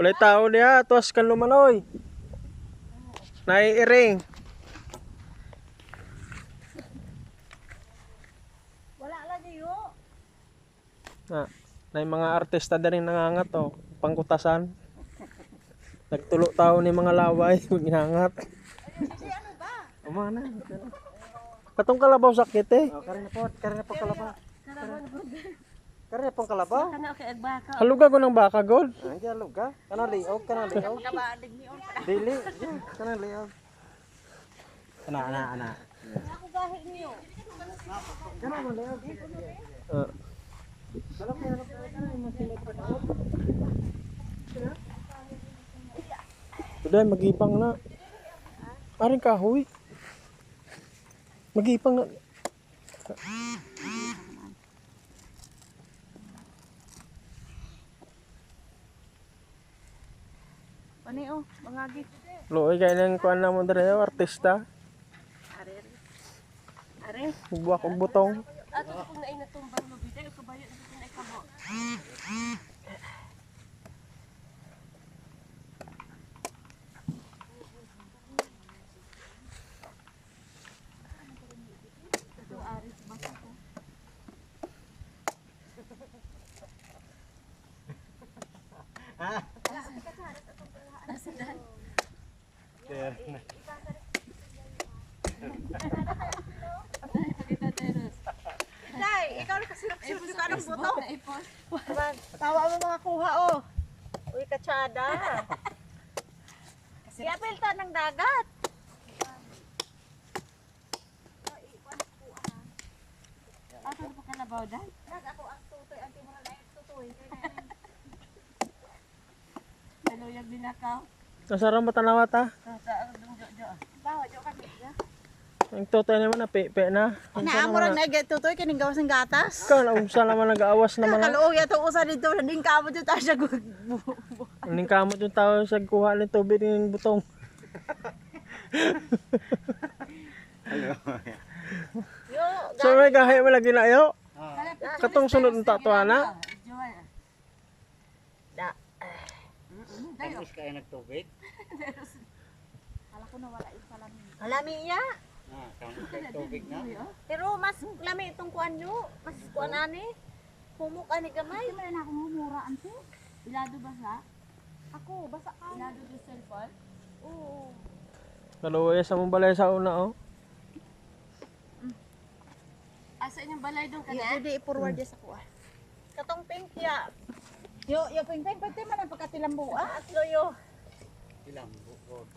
Walay tao niya, tuwas kan lumanoy. Naiiring. Wala lagi yo. Na mga artista din rin nangangat oh, pangkutasan. Nagtulo tao ni mga laway kung inangat. Hindi ano ba? Umana. Katong kalabaw sakit eh. Oh, karena po kalabaw. Karena po kalabaw. Kana okay agbaka. Haluga ko ng baka gold. Hindi alog ka. Kana liog, kana liog. Kabadig ni on. Dili, kana liog. Ana. Ako gahi niyo. Kana man liog. Udah magipang na. Aring kahoy. Magipang na. Pani oh, mangagi. Luoy kay nang kuan na mo dere artista. Are. Buwak og butong. Ato kung naay natumbang lubi dai kabayo dito na ikabo. Day, ikaw na kasi silip ka ng buto. Tawa mo mga kuha oh. Uy, katsada. Kaya pilta ng dagat. Ako na pa kalabaw dahil. Ako ang tutoy, ang timura na yung tutoy. Daluyag din ako. Nasarang matanawa ta. Bawa, jo kami. Ang totoy naman na pepe na. Naamurang na tutoy kining gawas ng gatas. Ka na unsa naman nag-aawas naman. Kaluoy ato usa dito ding kamo dito ta siya. Aning kamot yung tao sa kuha ng tubig ng butong. Yo, So may gahay mo lagi na ayo. Katong sunod ng tatuana. Tapos kaya nagtubig. Kala ko na wala yung salami. Salami iya. Tapos kaya tubig na. Pero mas lami itong kuan nyo. Mas kuan ani. Humok ani gamay. Hindi man ako mumura ante. Ilado basa? Ako, basa ka. Ilado do cellphone? Oo. Kaluoy sa mong balay sa una oh. Asa inyong balay doon ka na? Hindi, i-forward sa kuha. Katong pink ya. Yo pink pink, pwede man ang pagkatilambuan. Atlo yo. Ilang buko.